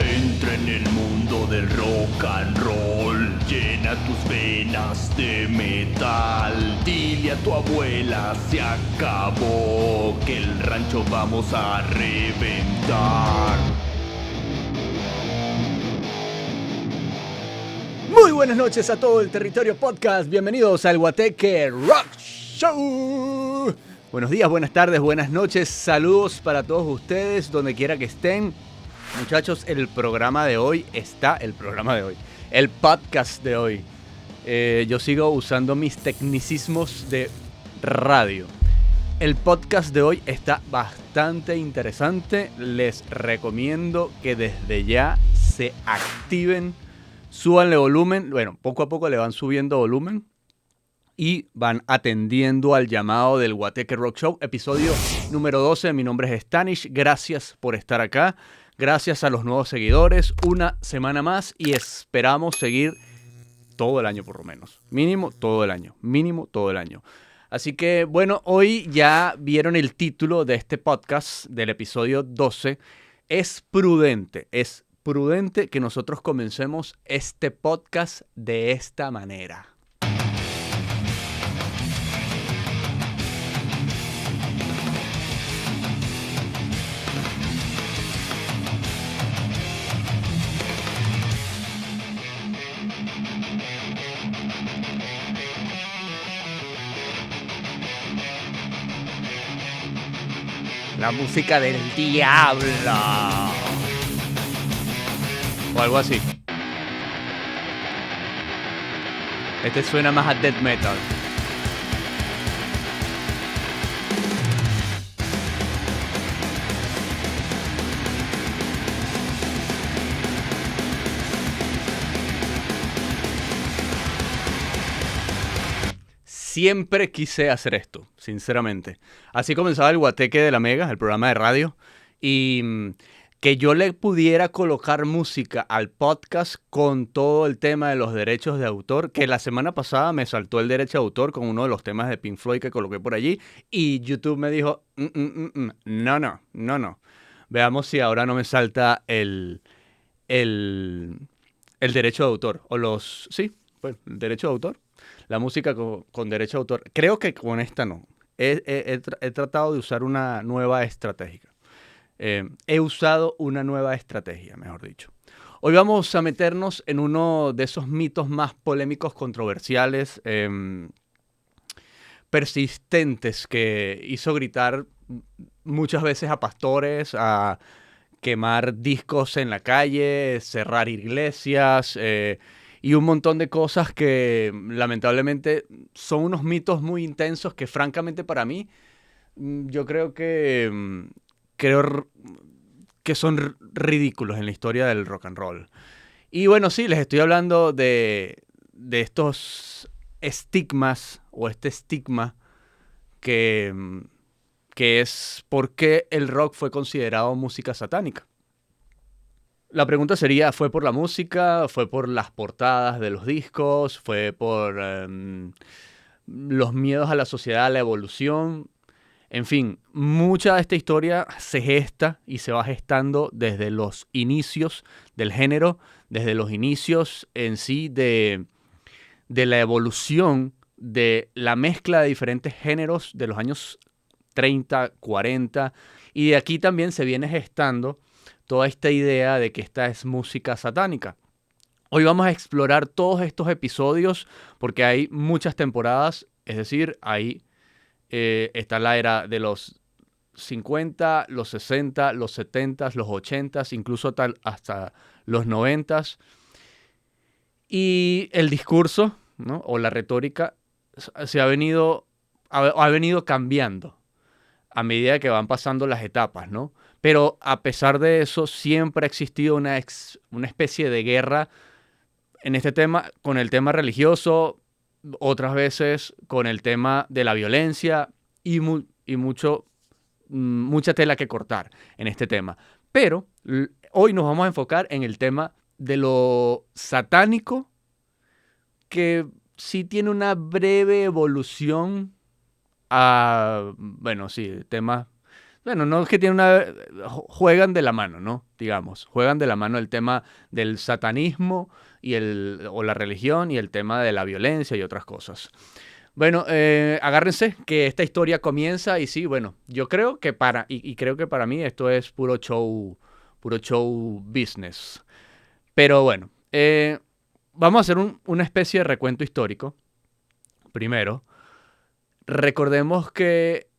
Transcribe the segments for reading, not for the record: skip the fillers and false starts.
Entra en el mundo del rock and roll, llena tus venas de metal. Dile a tu abuela, se acabó, que el rancho vamos a reventar. Muy buenas noches a todo el territorio podcast. Bienvenidos al Guateque Rock Show. Buenos días, buenas tardes, buenas noches. Saludos para todos ustedes, donde quiera que estén. Muchachos, el podcast de hoy. Yo sigo usando mis tecnicismos de radio. El podcast de hoy está bastante interesante. Les recomiendo que desde ya se activen. Súbanle volumen, bueno, poco a poco le van subiendo volumen y van atendiendo al llamado del Guateque Rock Show, episodio número 12. Mi nombre es Stanish, gracias por estar acá, gracias a los nuevos seguidores, una semana más y esperamos seguir todo el año por lo menos, mínimo todo el año. Así que bueno, hoy ya vieron el título de este podcast del episodio 12, es prudente que nosotros comencemos este podcast de esta manera. La música del diablo. O algo así. Este suena más a death metal. Siempre quise hacer esto, sinceramente. Así comenzaba el Guateque de la Mega, el programa de radio. Y que yo le pudiera colocar música al podcast con todo el tema de los derechos de autor, que la semana pasada me saltó el derecho de autor con uno de los temas de Pink Floyd que coloqué por allí, y YouTube me dijo, no. Veamos si ahora no me salta el derecho de autor, el derecho de autor, la música con derecho de autor. Creo que con esta no. He tratado de usar una nueva estrategia. He usado una nueva estrategia, mejor dicho. Hoy vamos a meternos en uno de esos mitos más polémicos, controversiales, persistentes, que hizo gritar muchas veces a pastores, a quemar discos en la calle, cerrar iglesias, y un montón de cosas que lamentablemente son unos mitos muy intensos que francamente para mí, yo creo que son ridículos en la historia del rock and roll. Y bueno, sí, les estoy hablando de estos estigmas o este estigma que es por qué el rock fue considerado música satánica. La pregunta sería, ¿fue por la música? ¿Fue por las portadas de los discos? ¿Fue por los miedos a la sociedad, a la evolución? En fin, mucha de esta historia se gesta y se va gestando desde los inicios del género, desde los inicios en sí de la evolución de la mezcla de diferentes géneros de los años 30, 40, y de aquí también se viene gestando toda esta idea de que esta es música satánica. Hoy vamos a explorar todos estos episodios porque hay muchas temporadas, es decir, está la era de los 50, los 60, los 70, los 80, incluso hasta los 90. Y el discurso, ¿no? O la retórica ha venido cambiando a medida que van pasando las etapas, ¿no? Pero a pesar de eso, siempre ha existido una especie de guerra en este tema, con el tema religioso, otras veces con el tema de la violencia y mucha tela que cortar en este tema. Pero hoy nos vamos a enfocar en el tema de lo satánico, que sí tiene una breve evolución a, temas Bueno, no es que tienen una... Juegan de la mano, ¿no? Digamos, juegan de la mano el tema del satanismo o la religión y el tema de la violencia y otras cosas. Bueno, agárrense que esta historia comienza y sí, bueno, yo creo que y creo que para mí esto es puro show business. Pero bueno, vamos a hacer una especie de recuento histórico. Primero, recordemos que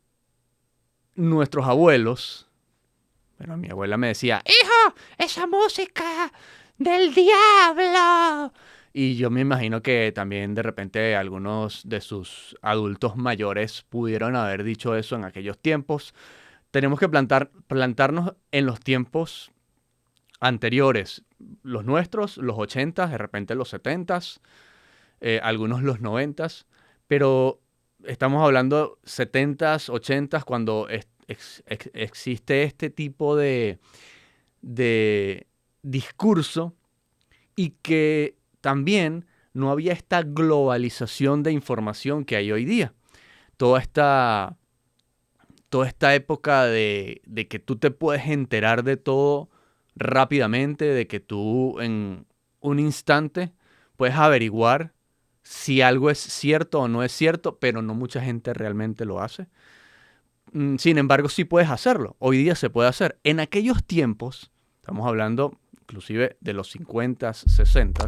nuestros abuelos, bueno, mi abuela me decía, hijo, esa música del diablo. Y yo me imagino que también de repente algunos de sus adultos mayores pudieron haber dicho eso en aquellos tiempos. Tenemos que plantarnos en los tiempos anteriores, los nuestros, los 80, de repente los 70, algunos los 90, pero estamos hablando 70, 80, cuando existe este tipo de discurso y que también no había esta globalización de información que hay hoy día. Toda esta, toda esta época de que tú te puedes enterar de todo rápidamente, de que tú en un instante puedes averiguar si algo es cierto o no es cierto, pero no mucha gente realmente lo hace. Sin embargo, sí puedes hacerlo. Hoy día se puede hacer. En aquellos tiempos, estamos hablando inclusive de los 50, 60,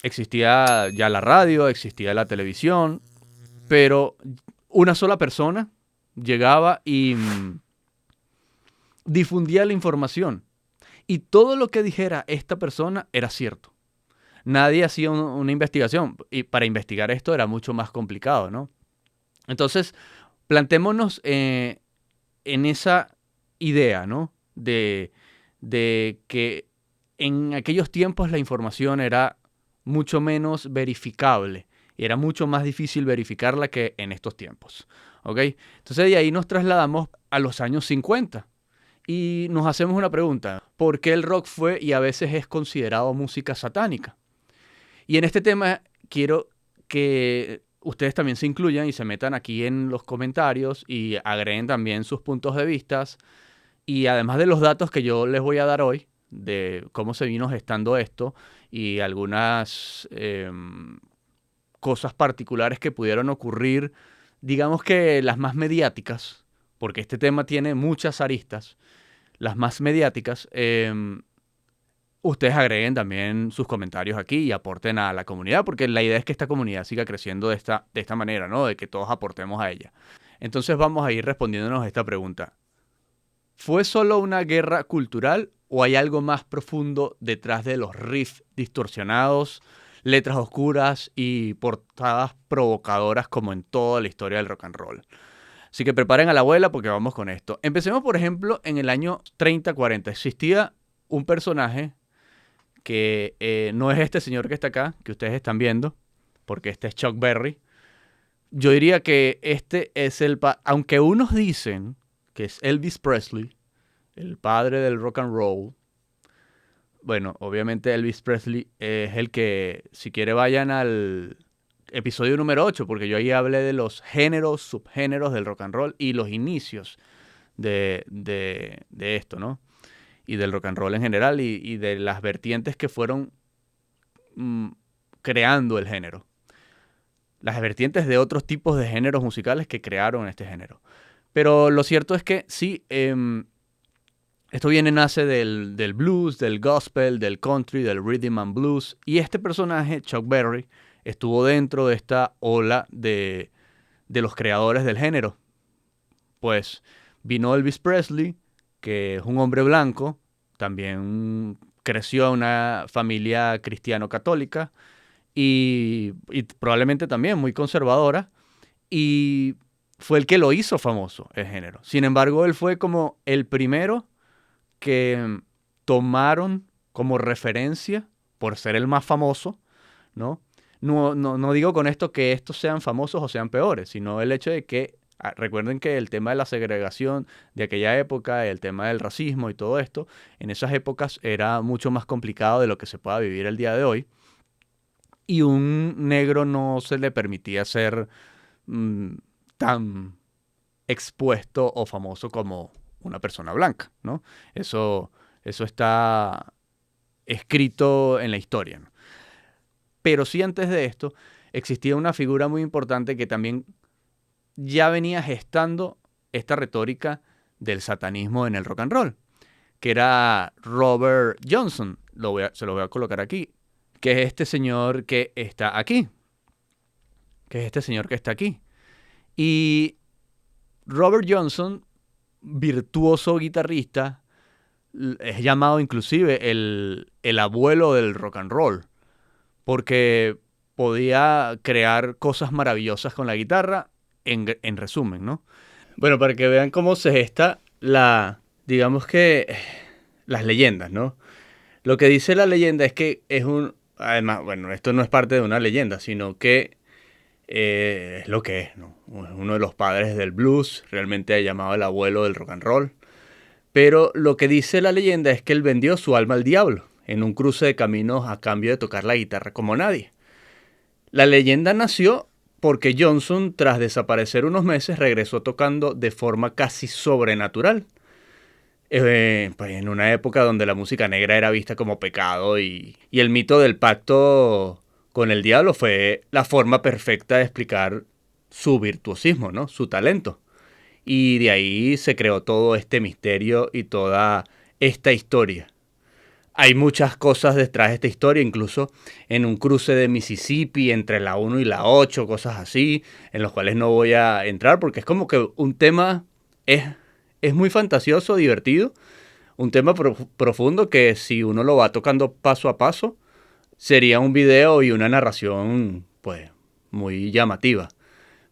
existía ya la radio, existía la televisión, pero una sola persona llegaba y difundía la información. Y todo lo que dijera esta persona era cierto. Nadie hacía una investigación. Y para investigar esto era mucho más complicado, ¿no? Entonces, plantémonos en esa idea, ¿no? De que en aquellos tiempos la información era mucho menos verificable y era mucho más difícil verificarla que en estos tiempos. ¿Ok? Entonces de ahí nos trasladamos a los años 50 y nos hacemos una pregunta. ¿Por qué el rock fue y a veces es considerado música satánica? Y en este tema quiero que ustedes también se incluyan y se metan aquí en los comentarios y agreguen también sus puntos de vista. Y además de los datos que yo les voy a dar hoy, de cómo se vino gestando esto y algunas cosas particulares que pudieron ocurrir, digamos que las más mediáticas, porque este tema tiene muchas aristas, las más mediáticas, ustedes agreguen también sus comentarios aquí y aporten a la comunidad, porque la idea es que esta comunidad siga creciendo de esta manera, ¿no? De que todos aportemos a ella. Entonces vamos a ir respondiéndonos a esta pregunta. ¿Fue solo una guerra cultural o hay algo más profundo detrás de los riffs distorsionados, letras oscuras y portadas provocadoras como en toda la historia del rock and roll? Así que preparen a la abuela porque vamos con esto. Empecemos, por ejemplo, en el año 30-40. Existía un personaje que no es este señor que está acá, que ustedes están viendo, porque este es Chuck Berry. Yo diría que este es aunque unos dicen que es Elvis Presley, el padre del rock and roll. Bueno, obviamente Elvis Presley es el que, si quiere vayan al episodio número 8, porque yo ahí hablé de los géneros, subgéneros del rock and roll y los inicios de esto, ¿no? Y del rock and roll en general y de las vertientes que fueron creando el género. Las vertientes de otros tipos de géneros musicales que crearon este género. Pero lo cierto es que sí, esto nace del blues, del gospel, del country, del rhythm and blues. Y este personaje, Chuck Berry, estuvo dentro de esta ola de los creadores del género. Pues vino Elvis Presley, que es un hombre blanco, también creció en una familia cristiano-católica y probablemente también muy conservadora. Y fue el que lo hizo famoso, el género. Sin embargo, él fue como el primero que tomaron como referencia por ser el más famoso, ¿no? No digo con esto que estos sean famosos o sean peores, sino el hecho de que, recuerden que el tema de la segregación de aquella época, el tema del racismo y todo esto, en esas épocas era mucho más complicado de lo que se pueda vivir el día de hoy. Y un negro no se le permitía ser tan expuesto o famoso como una persona blanca, ¿no? Eso está escrito en la historia, ¿no? Pero sí, antes de esto existía una figura muy importante que también ya venía gestando esta retórica del satanismo en el rock and roll, que era Robert Johnson. Se lo voy a colocar aquí, que es este señor que está aquí. Y Robert Johnson, virtuoso guitarrista, es llamado inclusive el abuelo del rock and roll, porque podía crear cosas maravillosas con la guitarra, en resumen, ¿no? Bueno, para que vean cómo se gesta digamos que las leyendas, ¿no? Lo que dice la leyenda es que además, bueno, esto no es parte de una leyenda, sino que es lo que es, ¿no? Uno de los padres del blues, realmente llamado el abuelo del rock and roll. Pero lo que dice la leyenda es que él vendió su alma al diablo en un cruce de caminos a cambio de tocar la guitarra como nadie. La leyenda nació porque Johnson, tras desaparecer unos meses, regresó tocando de forma casi sobrenatural. Pues en una época donde la música negra era vista como pecado y el mito del pacto con el diablo fue la forma perfecta de explicar su virtuosismo, ¿no? Su talento. Y de ahí se creó todo este misterio y toda esta historia. Hay muchas cosas detrás de esta historia, incluso en un cruce de Mississippi entre la 1 y la 8, cosas así, en los cuales no voy a entrar porque es como que un tema es muy fantasioso, divertido, un tema profundo que si uno lo va tocando paso a paso, sería un video y una narración pues muy llamativa.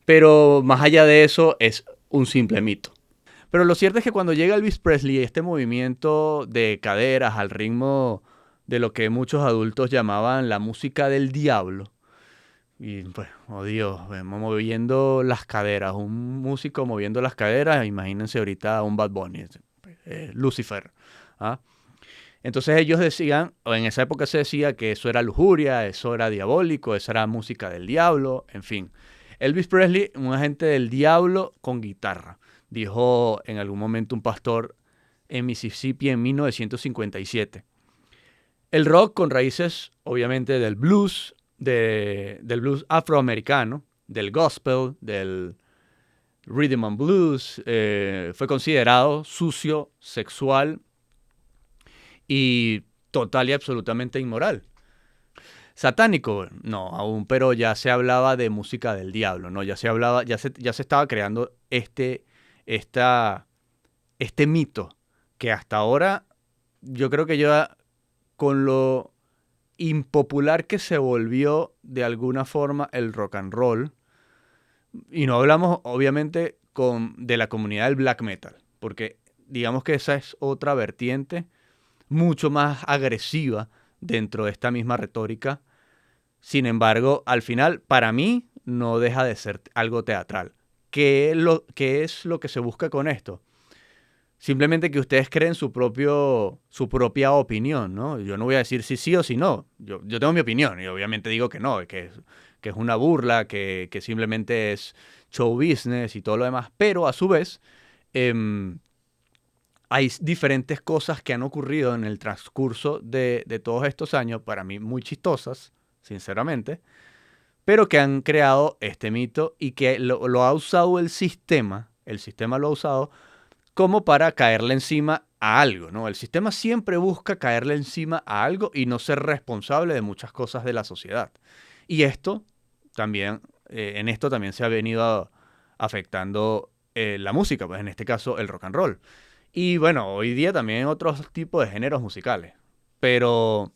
Pero más allá de eso es un simple mito. Pero lo cierto es que cuando llega Elvis Presley, este movimiento de caderas al ritmo de lo que muchos adultos llamaban la música del diablo, y pues, oh Dios, moviendo las caderas, un músico moviendo las caderas, imagínense ahorita un Bad Bunny, Lucifer. ¿Ah? Entonces ellos decían, o en esa época se decía que eso era lujuria, eso era diabólico, eso era música del diablo, en fin. Elvis Presley, un agente del diablo con guitarra, dijo en algún momento un pastor en Mississippi en 1957. El rock con raíces, obviamente, del blues, del blues afroamericano, del gospel, del rhythm and blues, fue considerado sucio, sexual y total y absolutamente inmoral. Satánico, no, aún, pero ya se hablaba de música del diablo, ¿no? Ya se estaba creando este mito que hasta ahora yo creo que ya con lo impopular que se volvió de alguna forma el rock and roll, y no hablamos obviamente de la comunidad del black metal, porque digamos que esa es otra vertiente mucho más agresiva dentro de esta misma retórica. Sin embargo, al final, para mí, no deja de ser algo teatral. ¿Qué es lo que se busca con esto? Simplemente que ustedes creen su propia opinión, ¿no? Yo no voy a decir si sí o si no. Yo tengo mi opinión y obviamente digo que no, que es una burla, que simplemente es show business y todo lo demás. Pero a su vez, hay diferentes cosas que han ocurrido en el transcurso de todos estos años, para mí muy chistosas, sinceramente, pero que han creado este mito y que lo ha usado el sistema lo ha usado como para caerle encima a algo, ¿no? El sistema siempre busca caerle encima a algo y no ser responsable de muchas cosas de la sociedad. Y esto también, en esto también se ha venido afectando la música, pues en este caso el rock and roll. Y bueno, hoy día también otros tipos de géneros musicales. Pero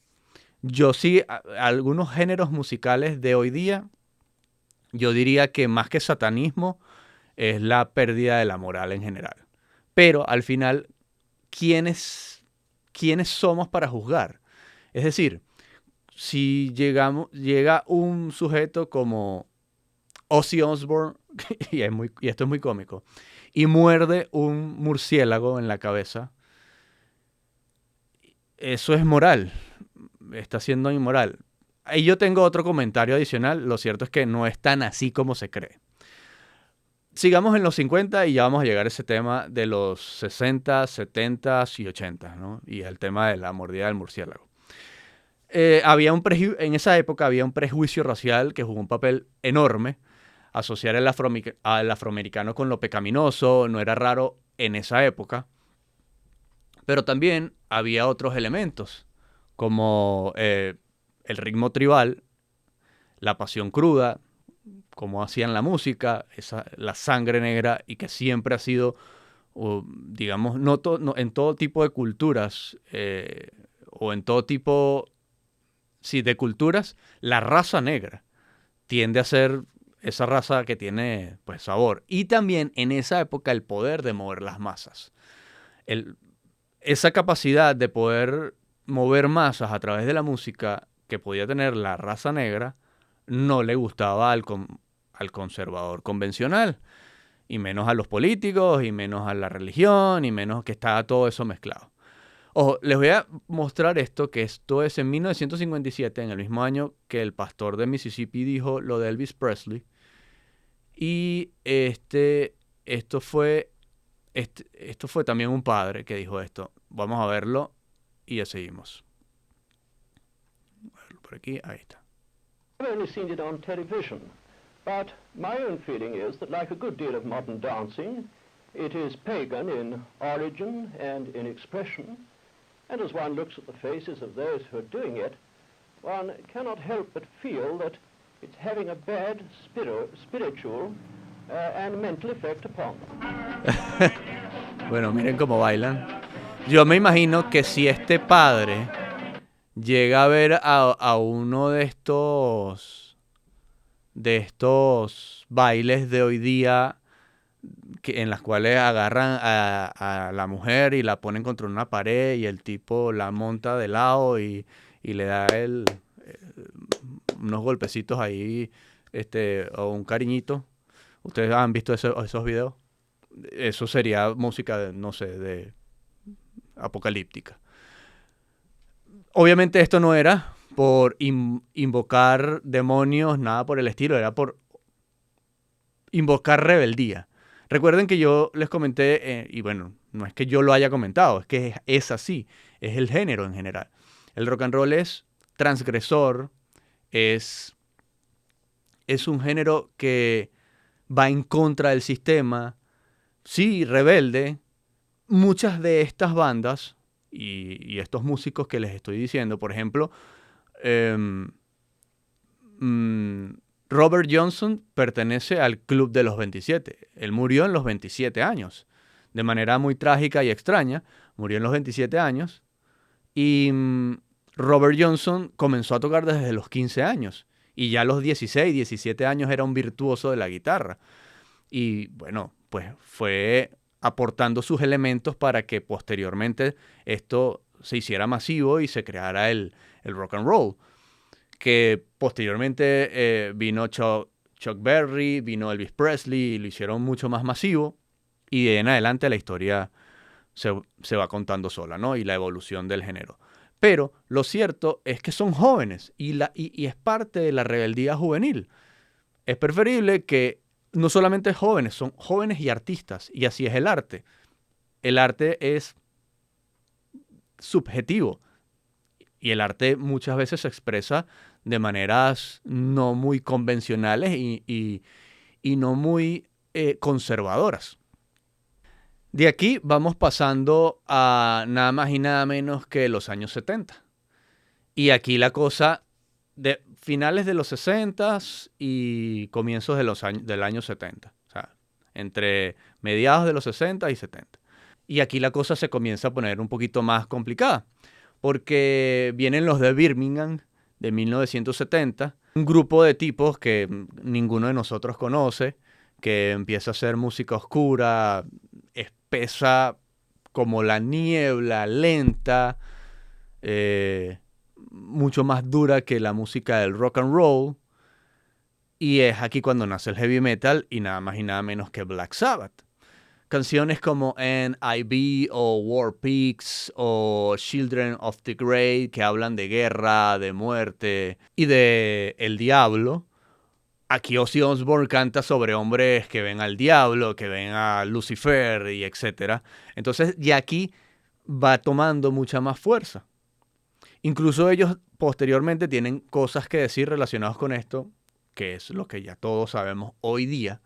yo sí, algunos géneros musicales de hoy día, yo diría que más que satanismo es la pérdida de la moral en general. Pero al final, ¿quiénes somos para juzgar? Es decir, si llega un sujeto como Ozzy Osbourne, y esto es muy cómico, y muerde un murciélago en la cabeza, eso es moral, está siendo inmoral. Ahí yo tengo otro comentario adicional, lo cierto es que no es tan así como se cree. sigamos en los 50 y ya vamos a llegar a ese tema de los 60, 70 y 80, ¿no? Y el tema de la mordida del murciélago. En esa época había un prejuicio racial que jugó un papel enorme. Asociar al afroamericano con lo pecaminoso no era raro en esa época. Pero también había otros elementos, como el ritmo tribal, la pasión cruda, cómo hacían la música, la sangre negra, y que siempre ha sido, digamos, no, en todo tipo de culturas, o en todo tipo, sí, de culturas, la raza negra tiende a ser esa raza que tiene, pues, sabor. Y también en esa época el poder de mover las masas. El, esa capacidad de poder mover masas a través de la música que podía tener la raza negra no le gustaba al conservador convencional, y menos a los políticos, y menos a la religión, y menos que estaba todo eso mezclado. Ojo, les voy a mostrar esto es en 1957, en el mismo año que el pastor de Mississippi dijo lo de Elvis Presley. Y esto fue también un padre que dijo esto. Vamos a verlo y ya seguimos. A verlo por aquí, ahí está. I've only seen it on television, but my own feeling is that, like a good deal of modern dancing, it is pagan in origin and in expression, and as one looks at the faces of those who are doing it, one cannot help but feel that it's having a bad spiritual and mental effect upon them. Bueno, miren cómo bailan. Yo me imagino que si este padre llega a ver a uno de estos bailes de hoy día, en las cuales agarran a la mujer y la ponen contra una pared y el tipo la monta de lado y le da unos golpecitos ahí, o un cariñito. ¿Ustedes han visto esos videos? Eso sería música, no sé, de apocalíptica. Obviamente esto no era por invocar demonios, nada por el estilo, era por invocar rebeldía. Recuerden que yo les comenté, y bueno, no es que yo lo haya comentado, es que es así, es el género en general. El rock and roll es transgresor, es un género que va en contra del sistema, sí, rebelde. Muchas de estas bandas y estos músicos que les estoy diciendo, por ejemplo, Robert Johnson pertenece al Club de los 27. Él murió en los 27 años, de manera muy trágica y extraña. Murió en los 27 años. Y Robert Johnson comenzó a tocar desde los 15 años. Y ya a los 16, 17 años era un virtuoso de la guitarra. Y bueno, pues fue aportando sus elementos para que posteriormente esto se hiciera masivo y se creara el rock and roll. Que posteriormente vino Chuck Berry, vino Elvis Presley y lo hicieron mucho más masivo. Y de en adelante la historia se va contando sola, ¿no? Y la evolución del género. Pero lo cierto es que son jóvenes y es parte de la rebeldía juvenil. Es preferible que no solamente jóvenes, son jóvenes y artistas. Y así es el arte. El arte es subjetivo. Y el arte muchas veces se expresa de maneras no muy convencionales y no muy conservadoras. De aquí vamos pasando a nada más y nada menos que los años 70. Y aquí la cosa de finales de los 60 y comienzos del año 70. O sea, entre mediados de los 60 y 70. Y aquí la cosa se comienza a poner un poquito más complicada. Porque vienen los de Birmingham de 1970. Un grupo de tipos que ninguno de nosotros conoce. Que empieza a hacer música oscura, espesa como la niebla, lenta, mucho más dura que la música del rock and roll. Y es aquí cuando nace el heavy metal y nada más y nada menos que Black Sabbath. Canciones como N.I.B. o War Pigs o Children of the Grave, que hablan de guerra, de muerte y de el diablo, aquí Ozzy Osbourne canta sobre hombres que ven al diablo, que ven a Lucifer y etcétera. Entonces ya aquí va tomando mucha más fuerza. Incluso ellos posteriormente tienen cosas que decir relacionadas con esto, que es lo que ya todos sabemos hoy día,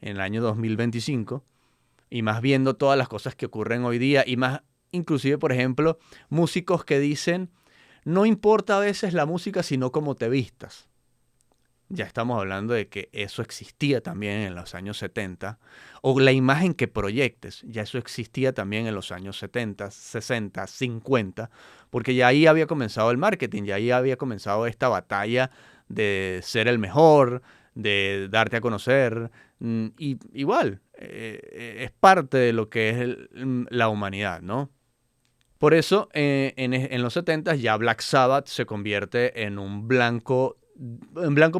en el año 2025, y más viendo todas las cosas que ocurren hoy día, y más inclusive, por ejemplo, músicos que dicen, no importa a veces la música, sino cómo te vistas. Ya estamos hablando de que eso existía también en los años 70, o la imagen que proyectes, ya eso existía también en los años 70, 60, 50, porque ya ahí había comenzado el marketing, ya ahí había comenzado esta batalla de ser el mejor, de darte a conocer, y igual, es parte de lo que es la humanidad, ¿no? Por eso, en los 70 ya Black Sabbath se convierte en blanco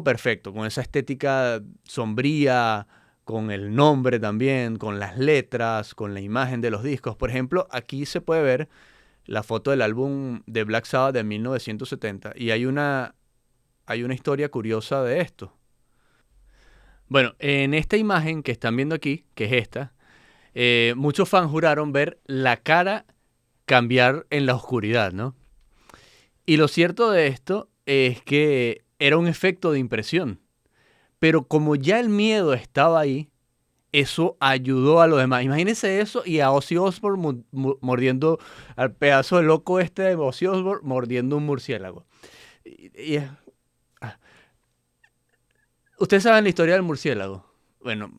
perfecto, con esa estética sombría, con el nombre también, con las letras, con la imagen de los discos. Por ejemplo, aquí se puede ver la foto del álbum de Black Sabbath de 1970 y hay una historia curiosa de esto. Bueno, en esta imagen que están viendo aquí, que es esta, muchos fans juraron ver la cara cambiar en la oscuridad, ¿no? Y lo cierto de esto es que era un efecto de impresión. Pero como ya el miedo estaba ahí, eso ayudó a los demás. Imagínense eso y a Ozzy Osbourne mordiendo al pedazo de loco este de Ozzy Osbourne mordiendo un murciélago. Y ah, ¿ustedes saben la historia del murciélago? Bueno,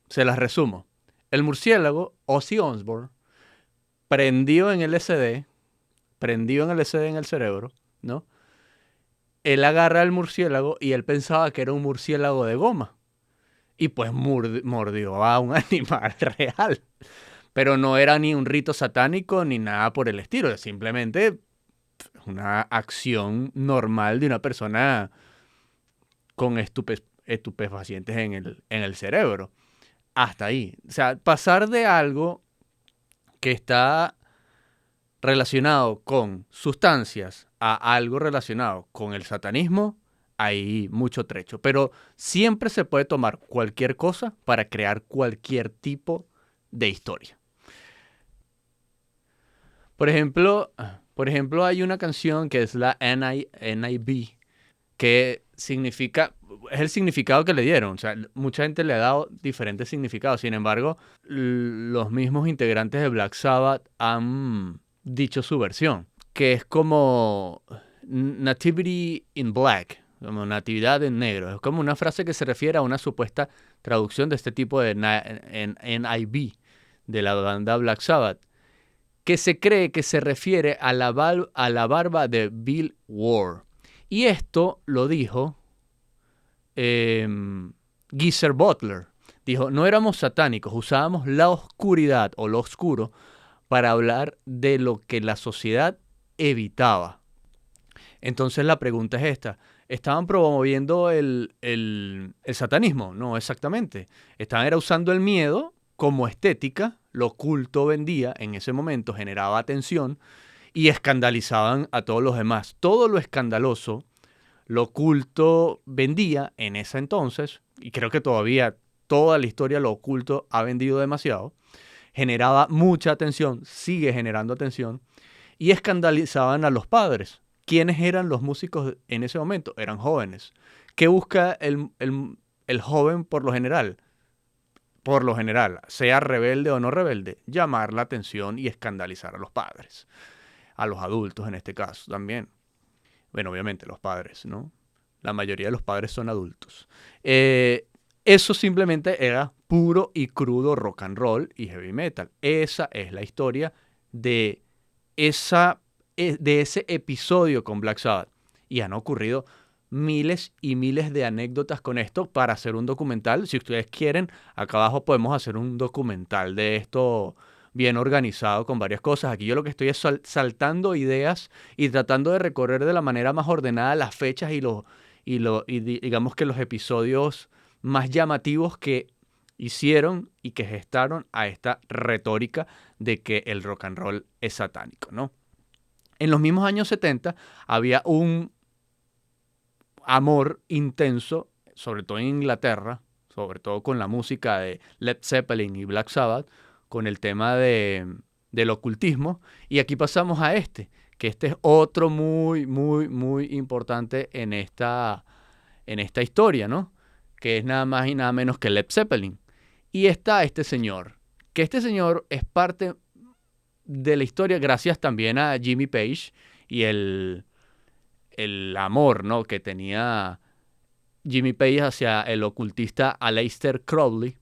se las resumo. El murciélago, Ozzy Osbourne, prendió en LSD, prendió en LSD en el cerebro, ¿no? Él agarra al murciélago y él pensaba que era un murciélago de goma. Y pues mordió a un animal real. Pero no era ni un rito satánico ni nada por el estilo. Simplemente una acción normal de una persona con estupefacientes en el cerebro. Hasta ahí. O sea, pasar de algo que está relacionado con sustancias a algo relacionado con el satanismo, hay mucho trecho. Pero siempre se puede tomar cualquier cosa para crear cualquier tipo de historia. Por ejemplo, hay una canción que es la NIB, que significa, es el significado que le dieron. O sea, mucha gente le ha dado diferentes significados. Sin embargo, los mismos integrantes de Black Sabbath han dicho su versión, que es como Nativity in Black, como natividad en negro. Es como una frase que se refiere a una supuesta traducción de este tipo de NIB de la banda Black Sabbath, que se cree que se refiere a la barba de Bill Ward. Y esto lo dijo Geezer Butler. Dijo, no éramos satánicos, usábamos la oscuridad o lo oscuro para hablar de lo que la sociedad evitaba. Entonces la pregunta es esta. ¿Estaban promoviendo el satanismo? No, exactamente. Estaban era usando el miedo como estética. Lo oculto vendía en ese momento, generaba atención y escandalizaban a todos los demás. Todo lo escandaloso, lo oculto vendía en ese entonces, y creo que todavía toda la historia lo oculto ha vendido demasiado. Generaba mucha atención, sigue generando atención, y escandalizaban a los padres. ¿Quiénes eran los músicos en ese momento? Eran jóvenes. ¿Qué busca el joven por lo general? Por lo general, sea rebelde o no rebelde, llamar la atención y escandalizar a los padres. A los adultos en este caso también. Bueno, obviamente los padres, ¿no? La mayoría de los padres son adultos. Eso simplemente era puro y crudo rock and roll y heavy metal. Esa es la historia de ese episodio con Black Sabbath. Y han ocurrido miles y miles de anécdotas con esto para hacer un documental. Si ustedes quieren, acá abajo podemos hacer un documental de esto bien organizado con varias cosas. Aquí yo lo que estoy es saltando ideas y tratando de recorrer de la manera más ordenada las fechas y digamos que los episodios más llamativos que hicieron y que gestaron a esta retórica de que el rock and roll es satánico, ¿no? En los mismos años 70 había un amor intenso sobre todo en Inglaterra, sobre todo con la música de Led Zeppelin y Black Sabbath, con el tema del ocultismo. Y aquí pasamos a que este es otro muy, muy, muy importante en esta historia, ¿no? Que es nada más y nada menos que Led Zeppelin. Y está este señor, que este señor es parte de la historia gracias también a Jimmy Page y el amor, ¿no?, que tenía Jimmy Page hacia el ocultista Aleister Crowley,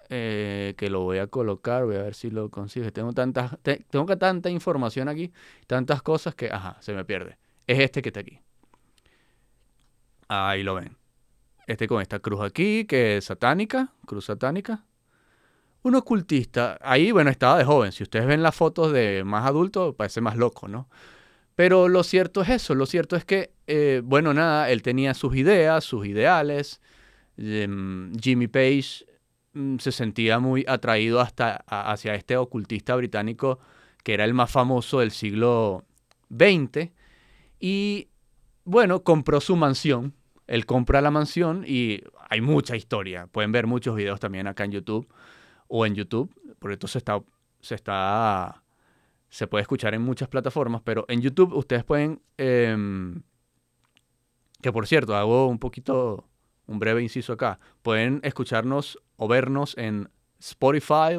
que lo voy a colocar, voy a ver si lo consigo. Tengo tanta información aquí, tantas cosas que, se me pierde. Es este que está aquí. Ahí lo ven. Este con esta cruz aquí, que es satánica, cruz satánica. Un ocultista, ahí, bueno, estaba de joven. Si ustedes ven las fotos de más adulto, parece más loco, ¿no? Pero lo cierto es eso, lo cierto es que, bueno, nada, él tenía sus ideas, sus ideales. Jimmy Page se sentía muy atraído hacia este ocultista británico que era el más famoso del siglo XX. Y, bueno, compró su mansión. Él compra la mansión y hay mucha historia. Pueden ver muchos videos también acá en YouTube o en YouTube, porque esto se puede escuchar en muchas plataformas, pero en YouTube ustedes pueden, que por cierto, hago un breve inciso acá, pueden escucharnos o vernos en Spotify,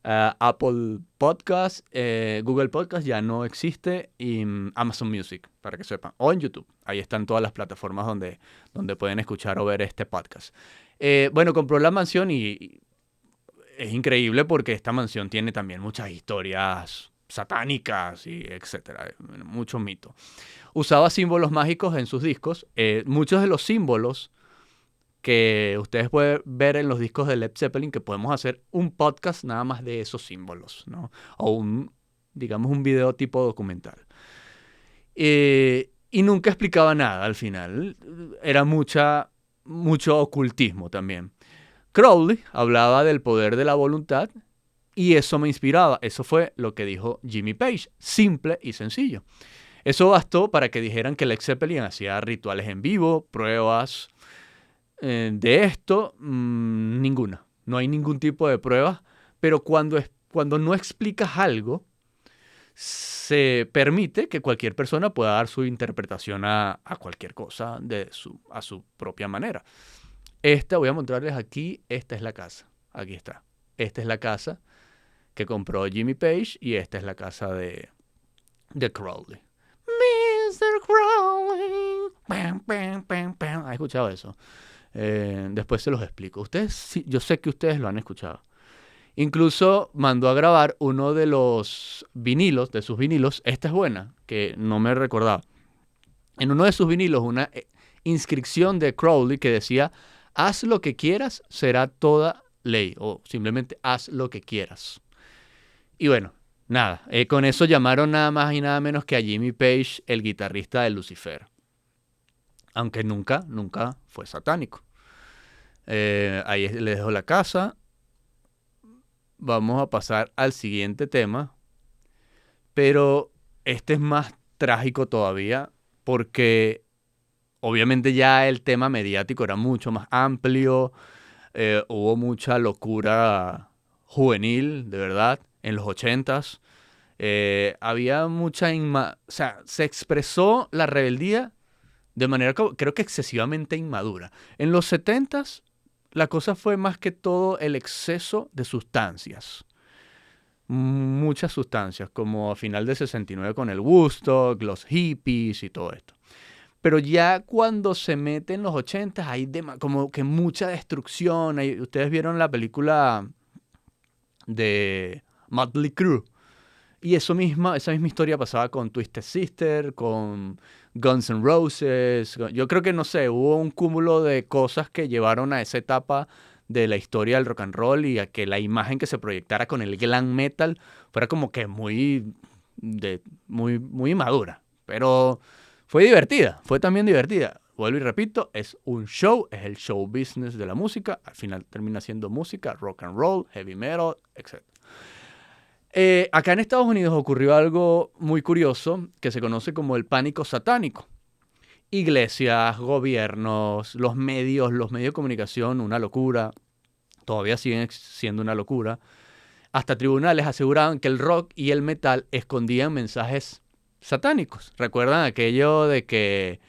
Apple Podcast, Google Podcast ya no existe, y Amazon Music, para que sepan, o en YouTube. Ahí están todas las plataformas donde pueden escuchar o ver este podcast. Bueno, compró la mansión y es increíble porque esta mansión tiene también muchas historias satánicas y etcétera, muchos mitos. Usaba símbolos mágicos en sus discos. Muchos de los símbolos que ustedes pueden ver en los discos de Led Zeppelin, que podemos hacer un podcast nada más de esos símbolos, ¿no? O digamos un video tipo documental. Y nunca explicaba nada al final. Era mucho ocultismo también. Crowley hablaba del poder de la voluntad y eso me inspiraba. Eso fue lo que dijo Jimmy Page, simple y sencillo. Eso bastó para que dijeran que Led Zeppelin hacía rituales en vivo, pruebas. De esto, ninguna. No hay ningún tipo de pruebas, pero cuando no explicas algo, se permite que cualquier persona pueda dar su interpretación a cualquier cosa a su propia manera. Voy a mostrarles aquí, esta es la casa. Aquí está. Esta es la casa que compró Jimmy Page y esta es la casa de Crowley. Mr. Crowley. Pam, pam, pam, pam. ¿Has escuchado eso? Después se los explico. Yo sé que ustedes lo han escuchado. Incluso mandó a grabar uno de sus vinilos. Esta es buena, que no me recordaba. En uno de sus vinilos, una inscripción de Crowley que decía: haz lo que quieras, será toda ley. O simplemente haz lo que quieras. Y bueno, nada. Con eso llamaron nada más y nada menos que a Jimmy Page, el guitarrista de Lucifer. Aunque nunca fue satánico. Ahí les dejo la casa. Vamos a pasar al siguiente tema. Pero este es más trágico todavía porque obviamente ya el tema mediático era mucho más amplio. Hubo mucha locura juvenil, de verdad, en los 80s. Había mucha... se expresó la rebeldía de manera, creo que excesivamente inmadura. En los 70s, la cosa fue más que todo el exceso de sustancias. Muchas sustancias, como a final de 69 con el Woodstock, los hippies y todo esto. Pero ya cuando se mete en los 80s, hay como que mucha destrucción. Ustedes vieron la película de Mötley Crüe. Y esa misma historia pasaba con Twisted Sister, con Guns N' Roses. Yo creo que, no sé, hubo un cúmulo de cosas que llevaron a esa etapa de la historia del rock and roll y a que la imagen que se proyectara con el glam metal fuera como que muy inmadura. Pero fue también divertida. Vuelvo y repito, es un show, es el show business de la música. Al final termina siendo música, rock and roll, heavy metal, etc. Acá en Estados Unidos ocurrió algo muy curioso que se conoce como el pánico satánico. Iglesias, gobiernos, los medios de comunicación, una locura, todavía siguen siendo una locura. Hasta tribunales aseguraban que el rock y el metal escondían mensajes satánicos. ¿Recuerdan aquello de que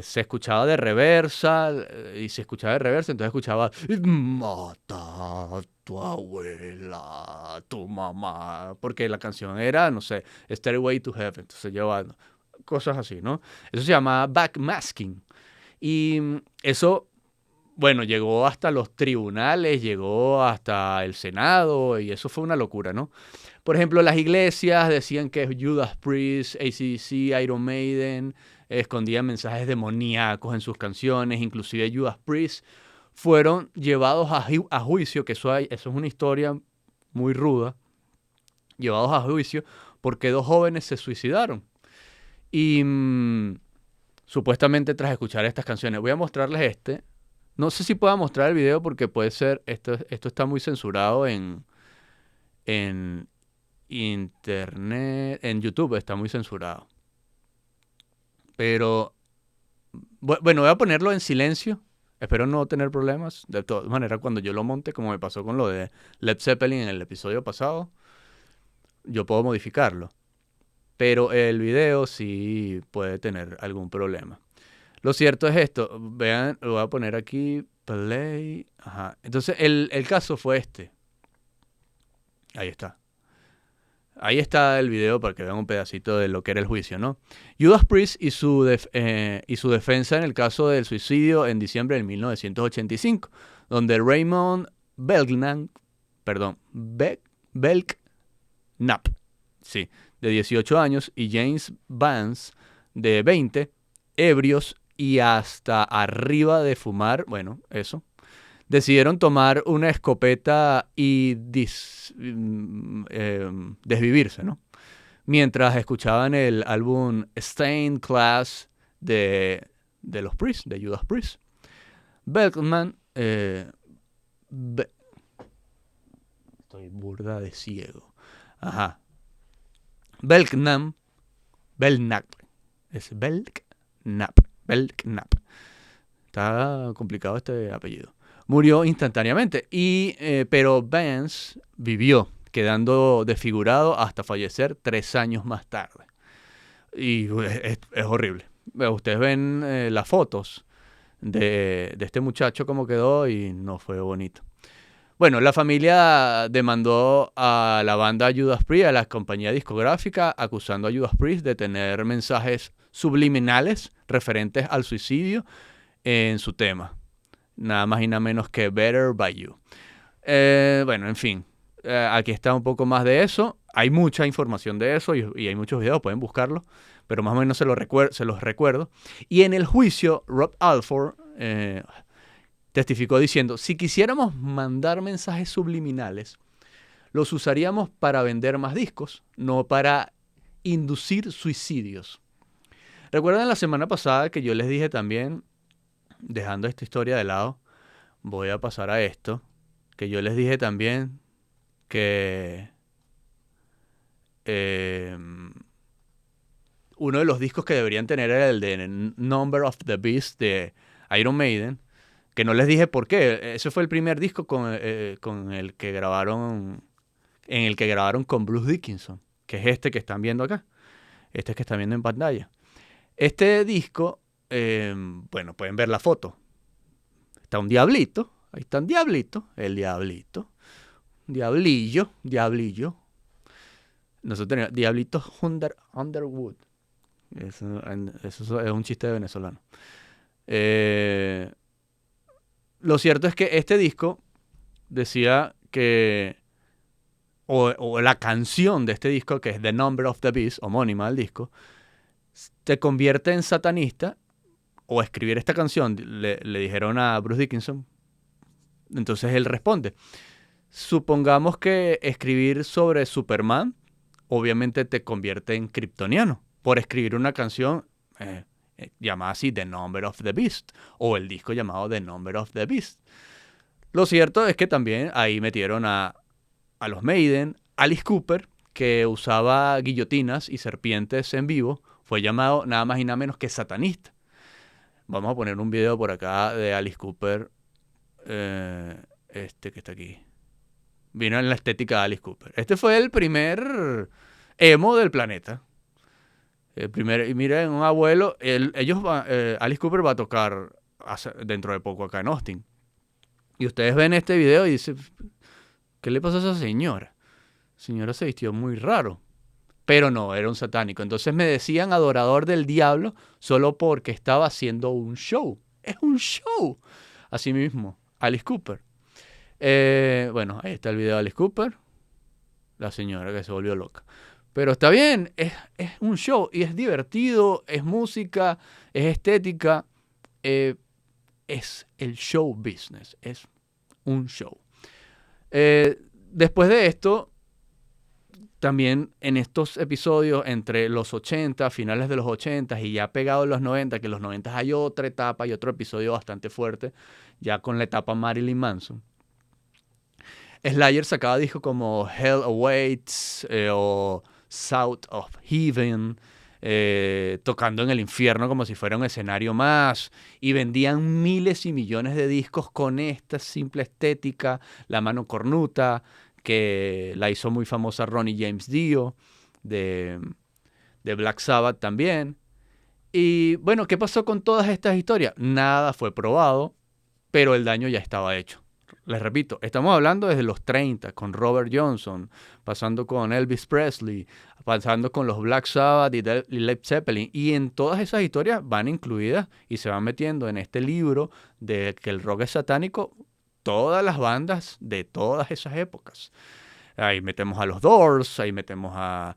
se escuchaba de reversa y se escuchaba de reversa, entonces escuchaba mata a tu abuela, tu mamá, porque la canción era, no sé, Stairway to Heaven, entonces llevaba cosas así, ¿no? Eso se llama backmasking y eso, bueno, llegó hasta los tribunales, llegó hasta el Senado y eso fue una locura, ¿no? Por ejemplo, las iglesias decían que Judas Priest, AC/DC, Iron Maiden escondían mensajes demoníacos en sus canciones, inclusive Judas Priest fueron llevados a juicio, que eso es una historia muy ruda, llevados a juicio porque dos jóvenes se suicidaron. Y supuestamente tras escuchar estas canciones, voy a mostrarles este. No sé si pueda mostrar el video porque puede ser, esto está muy censurado en internet, en YouTube está muy censurado. Pero, bueno, voy a ponerlo en silencio. Espero no tener problemas. De todas maneras, cuando yo lo monte, como me pasó con lo de Led Zeppelin en el episodio pasado, yo puedo modificarlo. Pero el video sí puede tener algún problema. Lo cierto es esto. Vean, lo voy a poner aquí. Play. Ajá. Entonces, el caso fue este. Ahí está. Ahí está el video para que vean un pedacito de lo que era el juicio, ¿no? Judas Priest y su defensa en el caso del suicidio en diciembre de 1985, donde Raymond Belknap, sí, de 18 años, y James Vance, de 20, ebrios y hasta arriba de fumar, bueno, eso, decidieron tomar una escopeta y desvivirse, ¿no? Mientras escuchaban el álbum Stained Glass de los Priest, de Judas Priest. Belknap, estoy burda de ciego. Ajá. Belknap, es Belknap. Está complicado este apellido. Murió instantáneamente, pero Vance vivió, quedando desfigurado hasta fallecer 3 años más tarde. Y es horrible. Ustedes ven las fotos de este muchacho cómo quedó y no fue bonito. Bueno, la familia demandó a la banda Judas Priest, a la compañía discográfica, acusando a Judas Priest de tener mensajes subliminales referentes al suicidio en su tema. Nada más y nada menos que Better By You. Bueno, en fin. Aquí está un poco más de eso. Hay mucha información de eso y hay muchos videos, pueden buscarlo. Pero más o menos se los recuerdo. Y en el juicio, Rob Alford testificó diciendo, si quisiéramos mandar mensajes subliminales, los usaríamos para vender más discos, no para inducir suicidios. ¿Recuerdan la semana pasada que yo les dije también, dejando esta historia de lado, voy a pasar a esto, que yo les dije también que uno de los discos que deberían tener era el de Number of the Beast de Iron Maiden, que no les dije por qué. Ese fue el primer disco con el que grabaron, en el que grabaron con Bruce Dickinson, que es este que están viendo acá, este que están viendo en pantalla. Este disco, bueno, pueden ver la foto. Está un diablito, ahí está un diablito, el diablito, diablillo. Nosotros teníamos Diablito Underwood. Eso es un chiste de venezolano. Lo cierto es que este disco decía que, o la canción de este disco, que es The Number of the Beast, homónima del disco, te convierte en satanista, o escribir esta canción, le dijeron a Bruce Dickinson. Entonces él responde, supongamos que escribir sobre Superman, obviamente te convierte en kryptoniano, por escribir una canción llamada así The Number of the Beast, o el disco llamado The Number of the Beast. Lo cierto es que también ahí metieron a los Maiden, Alice Cooper, que usaba guillotinas y serpientes en vivo, fue llamado nada más y nada menos que satanista. Vamos a poner un video por acá de Alice Cooper, que está aquí. Vino en la estética de Alice Cooper. Este fue el primer emo del planeta. El primer, y miren, un abuelo, Alice Cooper va a tocar dentro de poco acá en Austin. Y ustedes ven este video y dicen, ¿qué le pasó a esa señora? La señora se vistió muy raro. Pero no, era un satánico. Entonces me decían adorador del diablo solo porque estaba haciendo un show. Es un show. Así mismo, Alice Cooper. Bueno, ahí está el video de Alice Cooper. La señora que se volvió loca. Pero está bien, es un show y es divertido, es música, es estética. Es el show business, es un show. Después de esto, también en estos episodios entre los 80, finales de los 80 y ya pegado en los 90, que en los 90 hay otra etapa y otro episodio bastante fuerte, ya con la etapa Marilyn Manson. Slayer sacaba discos como Hell Awaits o South of Heaven, tocando en el infierno como si fuera un escenario más, y vendían miles y millones de discos con esta simple estética, la mano cornuta, que la hizo muy famosa Ronnie James Dio, de Black Sabbath también. Y bueno, ¿qué pasó con todas estas historias? Nada fue probado, pero el daño ya estaba hecho. Les repito, estamos hablando desde los 30, con Robert Johnson, pasando con Elvis Presley, pasando con los Black Sabbath y Led Zeppelin. Y en todas esas historias van incluidas y se van metiendo en este libro de que el rock es satánico todas las bandas de todas esas épocas. Ahí metemos a los Doors, ahí metemos a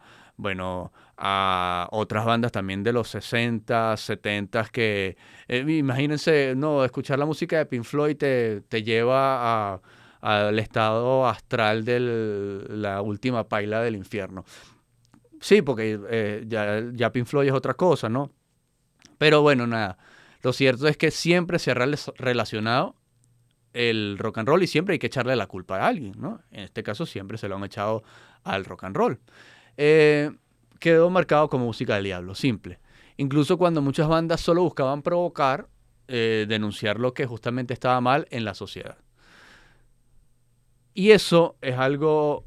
otras bandas también de los 60, 70 que, imagínense, no, escuchar la música de Pink Floyd te lleva al estado astral de la última paila del infierno. Sí, porque ya Pink Floyd es otra cosa, ¿no? Pero bueno, nada. Lo cierto es que siempre se ha relacionado el rock and roll y siempre hay que echarle la culpa a alguien, ¿no? En este caso siempre se lo han echado al rock and roll. Quedó marcado como música del diablo, simple. Incluso cuando muchas bandas solo buscaban provocar, denunciar lo que justamente estaba mal en la sociedad. Y eso es algo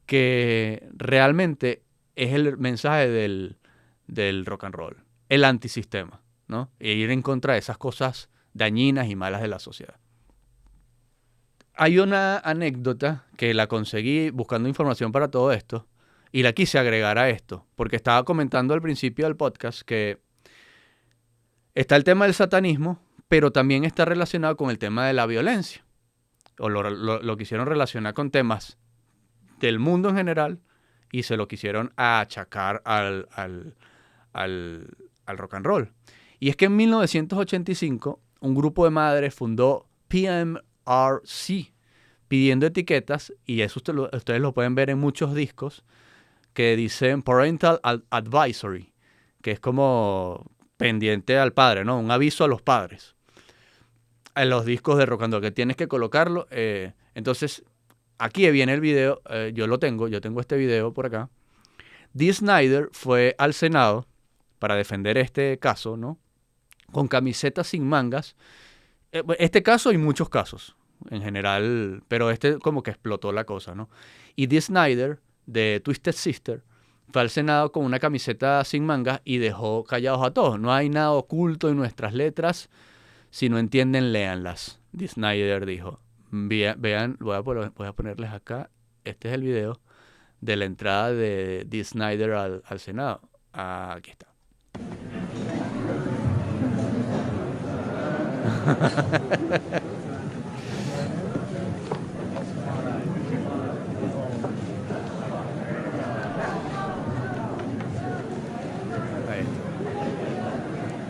que realmente es el mensaje del rock and roll, el antisistema, ¿no? E ir en contra de esas cosas dañinas y malas de la sociedad. Hay una anécdota que la conseguí buscando información para todo esto y la quise agregar a esto, porque estaba comentando al principio del podcast que está el tema del satanismo, pero también está relacionado con el tema de la violencia, o lo quisieron relacionar con temas del mundo en general y se lo quisieron achacar al rock and roll. Y es que en 1985 un grupo de madres fundó PMRC, pidiendo etiquetas, y eso ustedes lo pueden ver en muchos discos, que dicen Parental Advisory, que es como pendiente al padre, ¿no? Un aviso a los padres. En los discos de rock and roll, que tienes que colocarlo. Entonces, aquí viene el video, yo tengo este video por acá. Dee Snider fue al Senado para defender este caso, ¿no? Con camisetas sin mangas. Este caso y muchos casos en general, pero este como que explotó la cosa, ¿no? Y Dee Snider, de Twisted Sister, fue al Senado con una camiseta sin mangas y dejó callados a todos. No hay nada oculto en nuestras letras. Si no entienden, léanlas. Dee Snider dijo. Vean, voy a ponerles acá. Este es el video de la entrada de Dee Snider al Senado. Aquí está.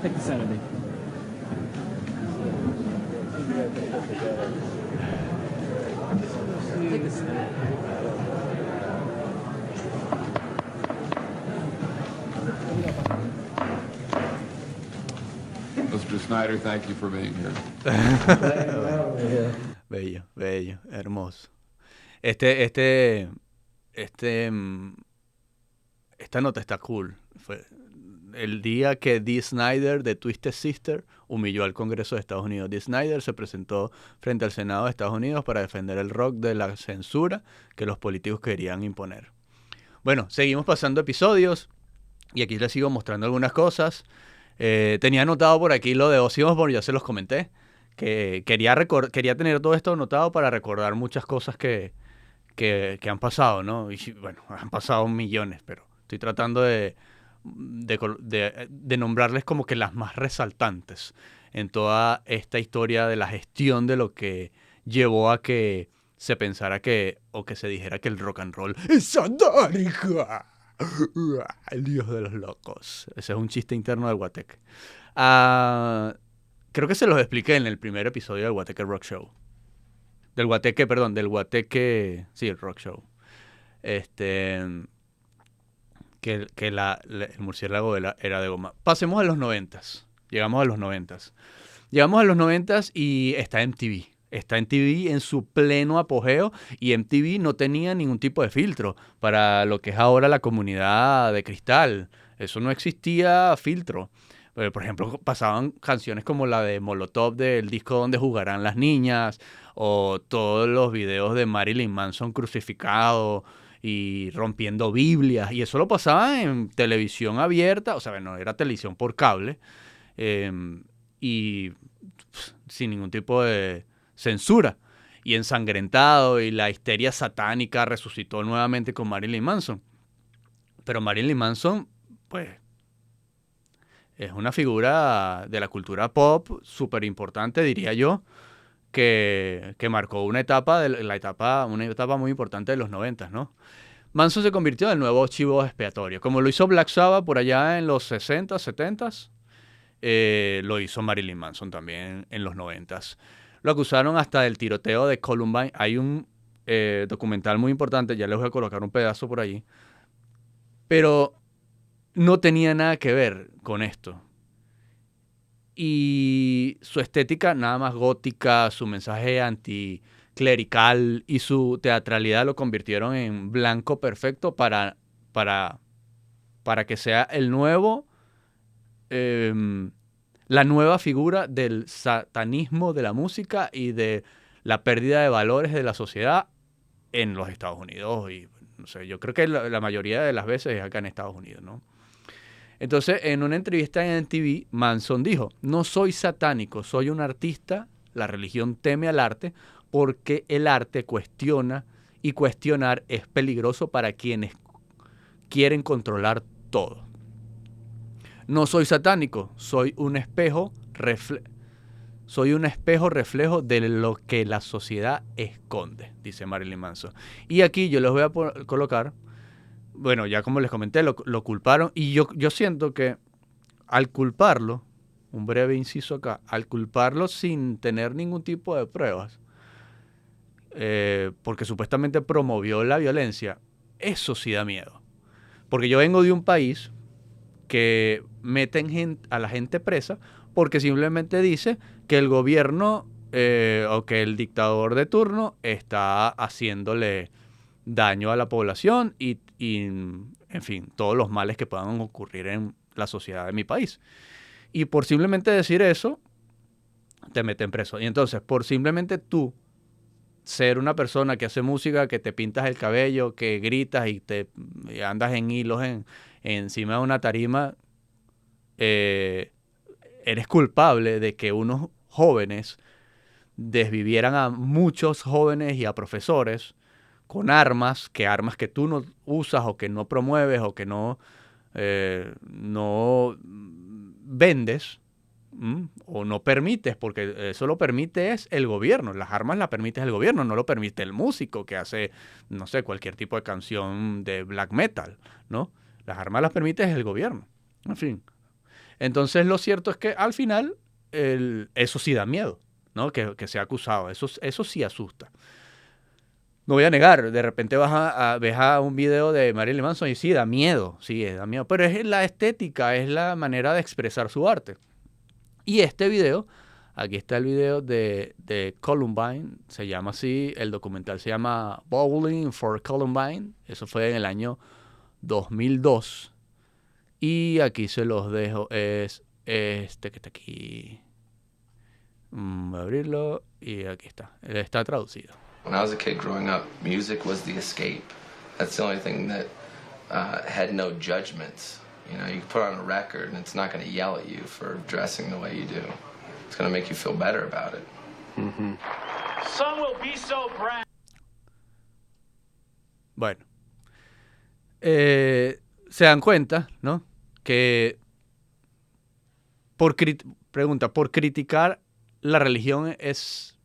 Take the center, B. Take the center. Mr. Snyder, thank you for being here. Bello, bello, hermoso. Este esta nota está cool. Fue el día que Dee Snider de Twisted Sister humilló al Congreso de Estados Unidos. Dee Snider se presentó frente al Senado de Estados Unidos para defender el rock de la censura que los políticos querían imponer. Bueno, seguimos pasando episodios y aquí les sigo mostrando algunas cosas. Tenía anotado por aquí lo de Ozzy Osbourne, ya se los comenté, que quería tener todo esto anotado para recordar muchas cosas que han pasado, ¿no? Y bueno, han pasado millones, pero estoy tratando de nombrarles como que las más resaltantes en toda esta historia de la gestión de lo que llevó a que se pensara o que se dijera que el rock and roll es satánico. El dios de los locos. Ese es un chiste interno del Guateque. Creo que se los expliqué en el primer episodio del Guateque Rock Show. Del Guateque, sí, el Rock Show. Que el murciélago era de goma. Pasemos a los 90s. Llegamos a los 90s y está MTV. Está MTV en su pleno apogeo y MTV no tenía ningún tipo de filtro para lo que es ahora la comunidad de cristal. Eso no existía filtro. Por ejemplo, pasaban canciones como la de Molotov del disco Donde Jugarán las Niñas, o todos los videos de Marilyn Manson crucificado y rompiendo Biblias, y eso lo pasaban en televisión abierta, o sea, no era televisión por cable, y sin ningún tipo de censura, y ensangrentado, y la histeria satánica resucitó nuevamente con Marilyn Manson. Pero Marilyn Manson, pues, es una figura de la cultura pop súper importante, diría yo, que marcó una etapa muy importante de los 90, ¿no? Manson se convirtió en el nuevo chivo expiatorio. Como lo hizo Black Sabbath por allá en los 60, 70, lo hizo Marilyn Manson también en los 90. Lo acusaron hasta del tiroteo de Columbine. Hay un documental muy importante, ya les voy a colocar un pedazo por allí, pero no tenía nada que ver con esto. Y su estética nada más gótica, su mensaje anticlerical y su teatralidad lo convirtieron en blanco perfecto para que sea el nuevo, la nueva figura del satanismo de la música y de la pérdida de valores de la sociedad en los Estados Unidos. Y no sé, yo creo que la mayoría de las veces es acá en Estados Unidos, ¿no? Entonces, en una entrevista en MTV, Manson dijo: no soy satánico, soy un artista, la religión teme al arte porque el arte cuestiona y cuestionar es peligroso para quienes quieren controlar todo. No soy satánico, soy un espejo reflejo de lo que la sociedad esconde, dice Marilyn Manson. Y aquí yo les voy a colocar. Bueno, ya como les comenté, lo culparon y yo siento que al culparlo, un breve inciso acá, al culparlo sin tener ningún tipo de pruebas, porque supuestamente promovió la violencia, eso sí da miedo. Porque yo vengo de un país que meten a la gente presa porque simplemente dice que el gobierno o que el dictador de turno está haciéndole daño a la población y, en fin, todos los males que puedan ocurrir en la sociedad de mi país. Y por simplemente decir eso, te meten preso. Y entonces, por simplemente tú ser una persona que hace música, que te pintas el cabello, que gritas y andas en hilos encima de una tarima, eres culpable de que unos jóvenes desvivieran a muchos jóvenes y a profesores con armas que tú no usas o que no promueves o que no vendes o no permites, porque eso lo permite es el gobierno. Las armas las permite el gobierno, no lo permite el músico que hace, no sé, cualquier tipo de canción de black metal, ¿no? Las armas las permite el gobierno. En fin. Entonces lo cierto es que al final eso sí da miedo, ¿no? Que sea acusado. Eso sí asusta. No voy a negar, de repente ves a un video de Marilyn Manson y sí, da miedo, pero es la estética, es la manera de expresar su arte. Y este video Aquí está el video de Columbine, se llama así, el documental se llama Bowling for Columbine, eso fue en el año 2002. Y aquí se los dejo, es este que está aquí. Voy a abrirlo y aquí está, está traducido. When I was a kid growing up, music was the escape. That's the only thing that had no judgments. You know, you can put on a record and it's not going to yell at you for dressing the way you do. It's going to make you feel better about it. Mm-hmm. Some will be so proud. Bueno, se dan cuenta, ¿no? Que por criticar la religión eres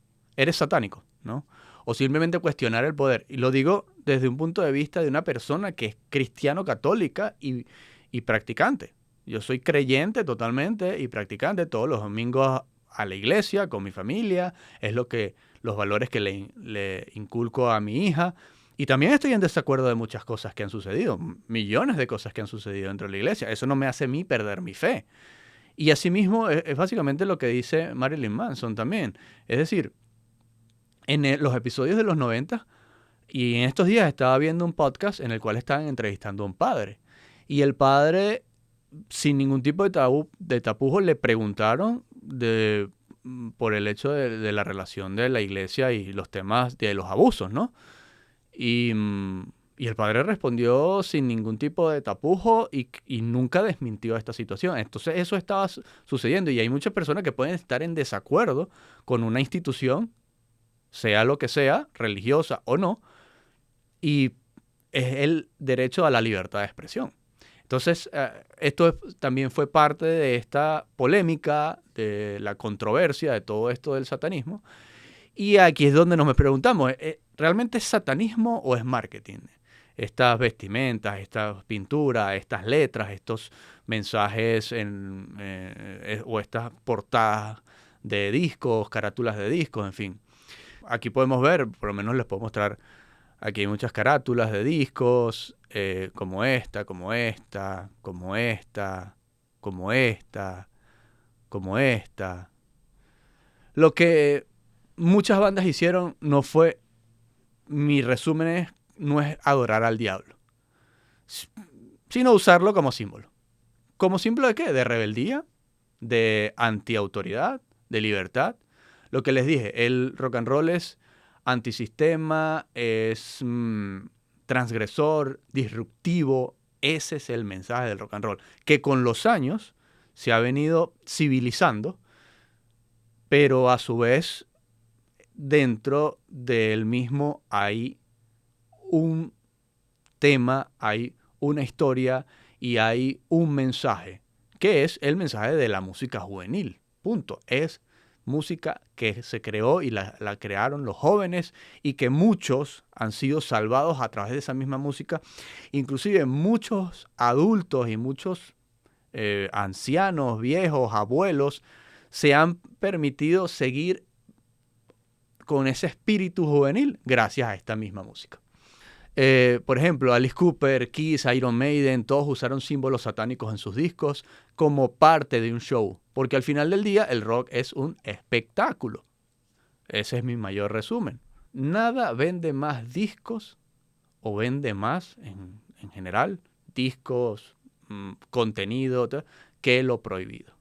satánico, ¿no? O simplemente cuestionar el poder. Y lo digo desde un punto de vista de una persona que es cristiano católica y practicante. Yo soy creyente totalmente y practicante todos los domingos a la iglesia con mi familia. Es los valores que le inculco a mi hija. Y también estoy en desacuerdo de muchas cosas que han sucedido. Millones de cosas que han sucedido dentro de la iglesia. Eso no me hace a mí perder mi fe. Y asimismo es básicamente lo que dice Marilyn Manson también. Es decir, en los episodios de los 90 y en estos días estaba viendo un podcast en el cual estaban entrevistando a un padre. Y el padre, sin ningún tipo de tapujo, le preguntaron por el hecho de la relación de la iglesia y los temas de los abusos, ¿no? Y el padre respondió sin ningún tipo de tapujo y nunca desmintió esta situación. Entonces eso estaba sucediendo y hay muchas personas que pueden estar en desacuerdo con una institución, sea lo que sea, religiosa o no, y es el derecho a la libertad de expresión. Entonces, esto también fue parte de esta polémica, de la controversia de todo esto del satanismo. Y aquí es donde nos preguntamos, ¿realmente es satanismo o es marketing? Estas vestimentas, estas pinturas, estas letras, estos mensajes o estas portadas de discos, carátulas de discos, en fin. Aquí podemos ver, por lo menos les puedo mostrar, aquí hay muchas carátulas de discos, como esta, como esta, como esta, como esta, como esta. Lo que muchas bandas hicieron mi resumen no es adorar al diablo, sino usarlo como símbolo. ¿Como símbolo de qué? De rebeldía, de antiautoridad, de libertad. Lo que les dije, el rock and roll es antisistema, es transgresor, disruptivo. Ese es el mensaje del rock and roll, que con los años se ha venido civilizando, pero a su vez dentro del mismo hay un tema, hay una historia y hay un mensaje, que es el mensaje de la música juvenil. Punto. Es música que se creó y la crearon los jóvenes y que muchos han sido salvados a través de esa misma música. Inclusive muchos adultos y muchos ancianos, viejos, abuelos se han permitido seguir con ese espíritu juvenil gracias a esta misma música. Por ejemplo, Alice Cooper, Kiss, Iron Maiden, todos usaron símbolos satánicos en sus discos como parte de un show, porque al final del día el rock es un espectáculo. Ese es mi mayor resumen. Nada vende más discos o vende más en general, discos, contenido, que lo prohibido.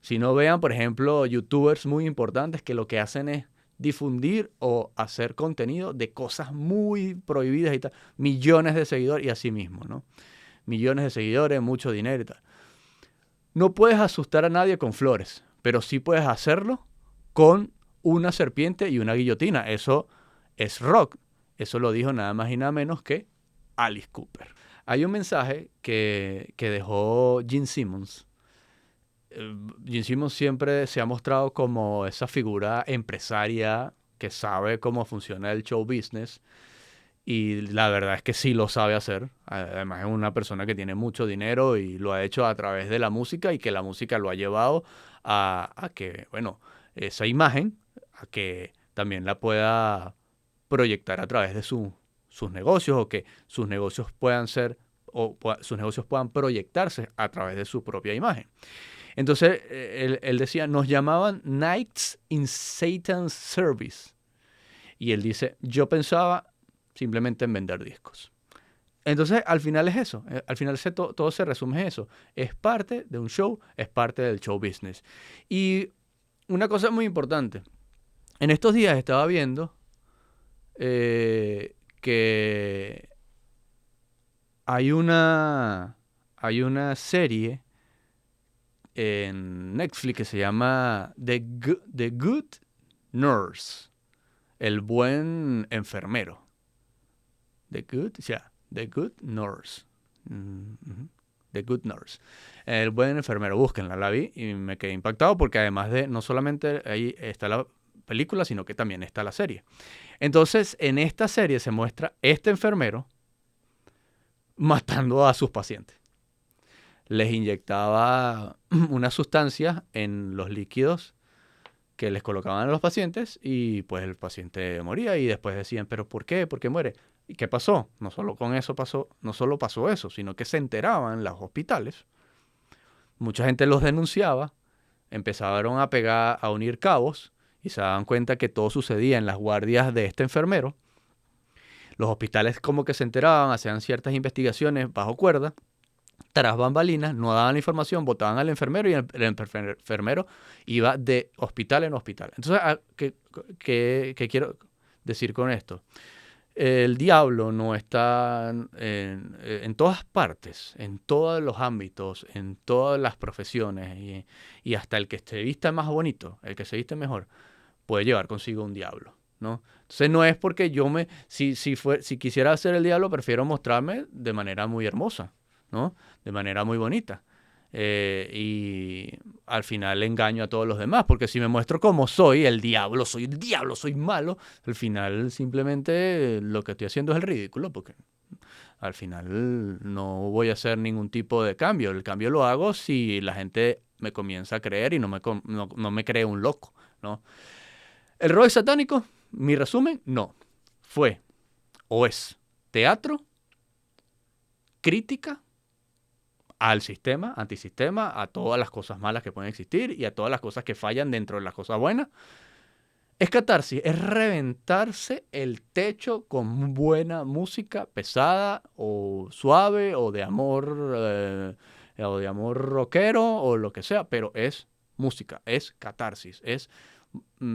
Si no, vean, por ejemplo, youtubers muy importantes que lo que hacen es difundir o hacer contenido de cosas muy prohibidas y tal. Millones de seguidores y así mismo, ¿no? Millones de seguidores, mucho dinero y tal. No puedes asustar a nadie con flores, pero sí puedes hacerlo con una serpiente y una guillotina. Eso es rock. Eso lo dijo nada más y nada menos que Alice Cooper. Hay un mensaje que dejó Gene Simmons. Gene Simmons siempre se ha mostrado como esa figura empresaria que sabe cómo funciona el show business y la verdad es que sí lo sabe hacer. Además es una persona que tiene mucho dinero y lo ha hecho a través de la música y que la música lo ha llevado a que, bueno, esa imagen, a que también la pueda proyectar a través de sus negocios o que sus negocios puedan ser o sus negocios puedan proyectarse a través de su propia imagen. Entonces, él decía, nos llamaban Knights in Satan's Service. Y él dice, yo pensaba simplemente en vender discos. Entonces, al final es eso. Al final todo se resume en eso. Es parte de un show, es parte del show business. Y una cosa muy importante. En estos días estaba viendo que hay una serie en Netflix que se llama The Good Nurse. El buen enfermero. The Good Nurse. The Good Nurse. El buen enfermero. Búsquenla, la vi y me quedé impactado porque además de, no solamente ahí está la película, sino que también está la serie. Entonces, en esta serie se muestra este enfermero matando a sus pacientes. Les inyectaba unas sustancias en los líquidos que les colocaban a los pacientes y pues el paciente moría y después decían, ¿pero por qué? ¿Por qué muere? ¿Y qué pasó? No solo pasó eso, sino que se enteraban en los hospitales. Mucha gente los denunciaba, empezaron a unir cabos y se daban cuenta que todo sucedía en las guardias de este enfermero. Los hospitales como que se enteraban, hacían ciertas investigaciones bajo cuerda, tras bambalinas, no daban la información, botaban al enfermero y el enfermero iba de hospital en hospital. Entonces, ¿qué quiero decir con esto? El diablo no está en todas partes, en todos los ámbitos, en todas las profesiones y hasta el que se vista más bonito, el que se viste mejor, puede llevar consigo un diablo, ¿no? Entonces no es porque si quisiera ser el diablo, prefiero mostrarme de manera muy hermosa, ¿no? De manera muy bonita. Y al final engaño a todos los demás, porque si me muestro como soy el diablo, soy malo, al final simplemente lo que estoy haciendo es el ridículo, porque al final no voy a hacer ningún tipo de cambio. El cambio lo hago si la gente me comienza a creer y no me cree un loco, ¿no? ¿El rock es satánico? Mi resumen, no. Fue o es teatro, crítica al sistema, antisistema, a todas las cosas malas que pueden existir y a todas las cosas que fallan dentro de las cosas buenas. Es catarsis, es reventarse el techo con buena música pesada o suave o de amor rockero o lo que sea, pero es música, es catarsis, es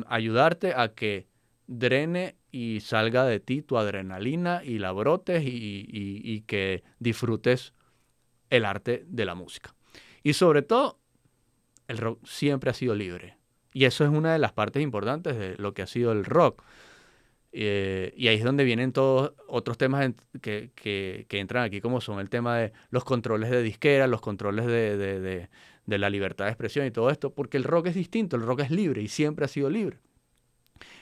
ayudarte a que drene y salga de ti tu adrenalina y la brotes y que disfrutes el arte de la música. Y sobre todo, el rock siempre ha sido libre. Y eso es una de las partes importantes de lo que ha sido el rock. Y ahí es donde vienen todos otros temas que entran aquí, como son el tema de los controles de disquera, los controles de la libertad de expresión y todo esto, porque el rock es distinto, el rock es libre y siempre ha sido libre.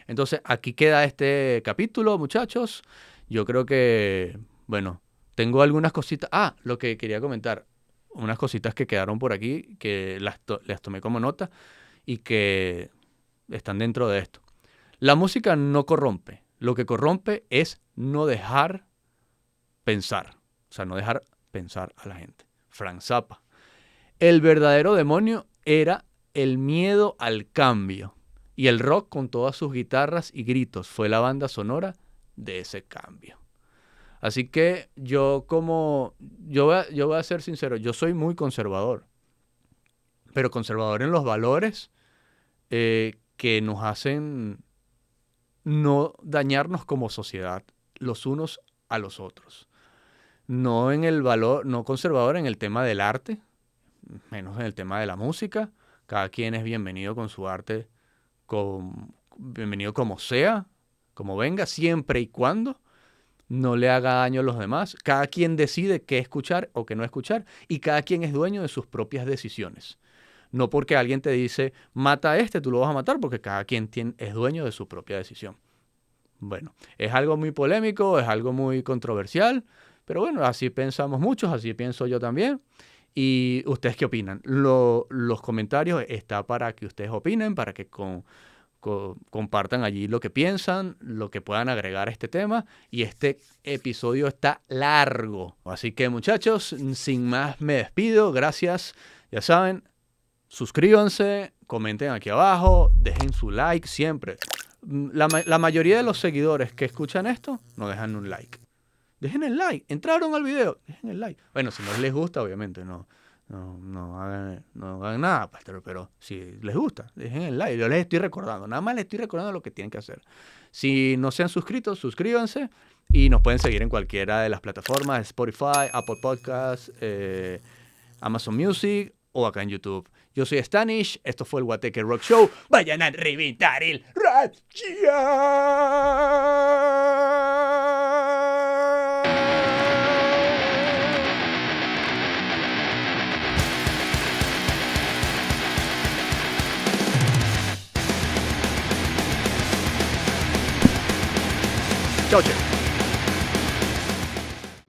Entonces, aquí queda este capítulo, muchachos. Yo creo que, bueno, tengo algunas cositas. Lo que quería comentar, unas cositas que quedaron por aquí, que las tomé como nota y que están dentro de esto. La música no corrompe. Lo que corrompe es no dejar pensar. O sea, no dejar pensar a la gente. Frank Zappa. El verdadero demonio era el miedo al cambio. Y el rock, con todas sus guitarras y gritos, fue la banda sonora de ese cambio. Así que yo voy a ser sincero, yo soy muy conservador. Pero conservador en los valores que nos hacen no dañarnos como sociedad los unos a los otros. No conservador en el tema del arte, menos en el tema de la música. Cada quien es bienvenido con su arte, bienvenido como sea, como venga, siempre y cuando no le haga daño a los demás. Cada quien decide qué escuchar o qué no escuchar y cada quien es dueño de sus propias decisiones. No porque alguien te dice, mata a este, tú lo vas a matar, porque cada quien es dueño de su propia decisión. Bueno, es algo muy polémico, es algo muy controversial, pero bueno, así pensamos muchos, así pienso yo también. ¿Y ustedes qué opinan? Los comentarios está para que ustedes opinen, para que compartan allí lo que piensan, lo que puedan agregar a este tema. Y este episodio está largo. Así que, muchachos, sin más me despido. Gracias. Ya saben, suscríbanse, comenten aquí abajo, dejen su like siempre. La mayoría de los seguidores que escuchan esto no dejan un like. Dejen el like. Entraron al video, dejen el like. Bueno, si no les gusta, obviamente no hagan nada, pues, pero si les gusta, dejen el like. Yo les estoy recordando, nada más les estoy recordando lo que tienen que hacer. Si no se han suscrito, suscríbanse y nos pueden seguir en cualquiera de las plataformas, Spotify, Apple Podcasts, Amazon Music o acá en YouTube. Yo soy Stanish, esto fue el Guateque Rock Show. Vayan a reventar el Chao, che.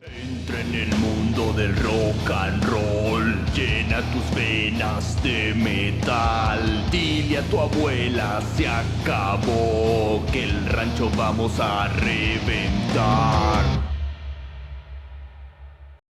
Entra en el mundo del rock and roll, llena tus venas de metal. Dile a tu abuela, se acabó, que el rancho vamos a reventar.